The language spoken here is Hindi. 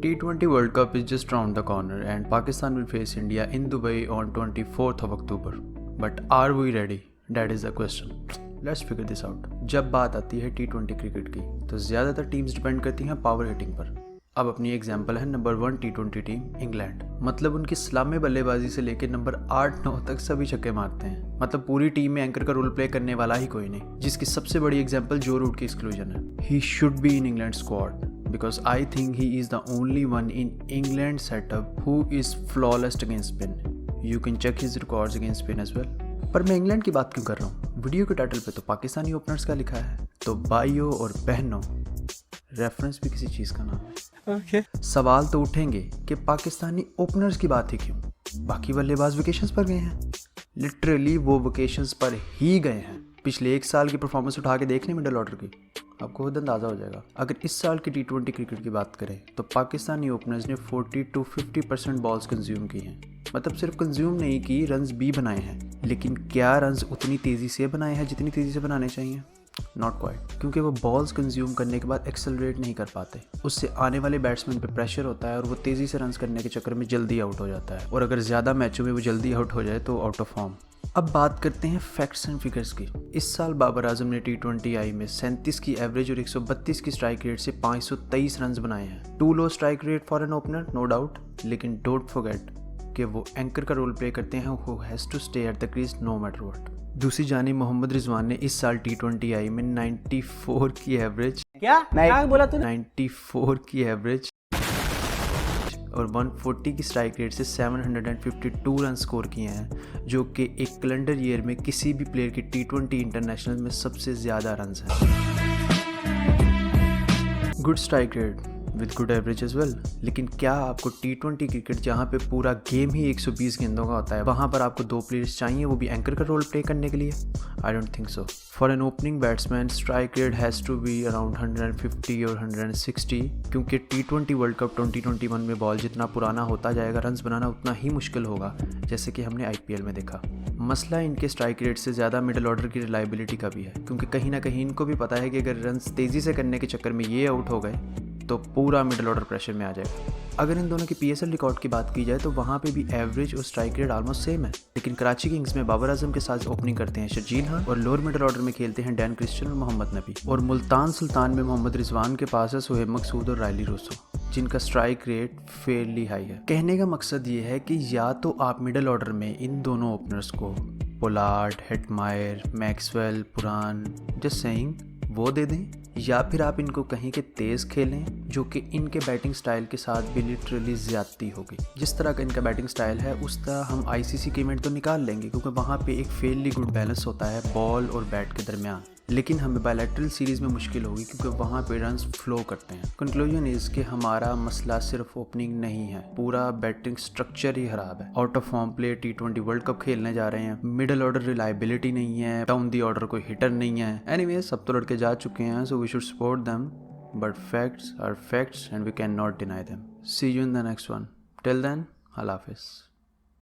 T20 World Cup is just round the corner and Pakistan will face India in Dubai on 24th of October. But are we ready? That is the question. Let's figure this out. जब बात आती है T20 क्रिकेट की तो ज़्यादातर टीम्स डिपेंड करती हैं पावर हिटिंग पर। अब अपनी एग्जांपल है नंबर 1 T20 टीम इंग्लैंड। मतलब उनकी सलामी बल्लेबाजी से लेकर नंबर 8-9 तक सभी छक्के मारते हैं। मतलब पूरी टीम में एंकर का रोल प्ले करने वाला ही कोई नहीं, जिसकी सबसे बड़ी एग्जांपल जो रूट की एक्सक्लूजन है। He should be in England squad because I think he is the only one in England setup who is flawless against spin. You can check his records against spin as well. पर मैं इंग्लैंड की बात क्यों कर रहा हूँ? वीडियो के टाइटल पे तो पाकिस्तानी ओपनर्स का लिखा है, तो भाइयों और बहनों रेफरेंस भी किसी चीज़ का नाम है। Okay. सवाल तो उठेंगे कि पाकिस्तानी ओपनर्स की बात ही क्यों? बाकी बल्लेबाज वेकेशंस पर गए हैं। लिटरली वो वेकेशंस पर ही गए हैं। पिछले एक साल की परफॉर्मेंस उठा के देखने मिडल ऑर्डर की, आपको खुद अंदाज़ा हो जाएगा। अगर इस साल की T20 क्रिकेट की बात करें तो पाकिस्तानी ओपनर्स ने 40-50% बॉल्स कंज्यूम की हैं। मतलब सिर्फ कंज्यूम नहीं की, रन्स भी बनाए हैं। लेकिन क्या रन्स उतनी तेज़ी से बनाए हैं जितनी तेज़ी से बनाने चाहिए? नॉट क्वाइट, क्योंकि वो बॉल्स कंज्यूम करने के बाद एक्सेलरेट नहीं कर पाते। उससे आने वाले बैट्समैन पे प्रेशर होता है और वो तेज़ी से रन्स करने के चक्कर में जल्दी आउट हो जाता है। और अगर ज़्यादा मैचों में वो जल्दी आउट हो जाए तो आउट ऑफ फॉर्म। अब बात करते हैं फैक्ट्स एंड फिगर्स की। इस साल बाबर आजम ने T20 आई में 37 की एवरेज और 132 की स्ट्राइक रेट से 523 रन बनाए हैं। Too low strike rate for an opener, no doubt, लेकिन डोंट फॉरगेट कि वो एंकर का रोल प्ले करते हैं who has to stay at the crease no matter what. दूसरी जानिब मोहम्मद रिजवान ने इस साल T20 आई में 94 की एवरेज, क्या बोला तूने? 94 की एवरेज और 140 की स्ट्राइक रेट से 752 रन स्कोर किए हैं, जो कि एक कैलेंडर ईयर में किसी भी प्लेयर की T20 इंटरनेशनल में सबसे ज़्यादा रन हैं। Good strike rate with good average age well. लेकिन क्या आपको T20 क्रिकेट जहाँ पे पूरा गेम ही 120 गेंदों का होता है, वहाँ पर आपको 2 प्लेयर्स चाहिए, वो भी एंकर का रोल प्ले करने के लिए? I don't think so. For an opening batsman strike rate has to be around 150 और 160, क्योंकि T20 वर्ल्ड कप 2021 में बॉल जितना पुराना होता जाएगा रन्स बनाना उतना ही मुश्किल होगा, जैसे कि हमने IPL में देखा। मसला इनके स्ट्राइक रेट से ज़्यादा मिडल ऑर्डर की रिलायबिलिटी का भी है, क्योंकि कहीं ना कहीं इनको भी पता है कि अगर रन्स तेज़ी से करने के चक्कर में ये आउट हो गए तो पूरा मिडल ऑर्डर प्रेशर में आ जाएगा। अगर इन दोनों की PSL रिकॉर्ड की बात की जाए तो वहाँ पे भी एवरेज और स्ट्राइक रेट ऑलमोस्ट सेम है। लेकिन कराची किंग्स में बाबर आजम के साथ ओपनिंग करते हैं शर्जील खान और लोअर मिडल ऑर्डर में खेलते हैं डैन क्रिस्टियन और मोहम्मद नबी। और मुल्तान सुल्तान में मोहम्मद रिजवान के पास है सोहेब मकसूद और रायली रूसो, जिनका स्ट्राइक रेट फेयरली हाई है। कहने का मकसद ये है कि या तो आप मिडल ऑर्डर में इन दोनों ओपनर्स को पोलार्ड, हेटमायर, मैक्सवेल, पुरान, जस्ट सेइंग, वो दे दें, या फिर आप इनको कहीं के तेज़ खेलें, जो कि इनके बैटिंग स्टाइल के साथ भी लिटरली ज़्यादती होगी। जिस तरह का इनका बैटिंग स्टाइल है उस तरह हम ICC के इवेंट तो निकाल लेंगे, क्योंकि वहाँ पे एक फेयरली गुड बैलेंस होता है बॉल और बैट के दरमियान। लेकिन हमें बायलैटरल सीरीज़ में मुश्किल होगी, क्योंकि वहाँ पे रन्स फ्लो करते हैं। कंक्लूजन इज़ कि हमारा मसला सिर्फ ओपनिंग नहीं है, पूरा बैटिंग स्ट्रक्चर ही ख़राब है। Out of form player T20 world cup खेलने जा रहे हैं, मिडल ऑर्डर रिलायबिलिटी नहीं है, डाउन दी ऑर्डर कोई हिटर नहीं है। एनीवे, सब तो लड़के जा चुके हैं, so we should support them, but facts are facts and we can not deny them. See you in the next one. Till then, अल्लाह हाफिज़।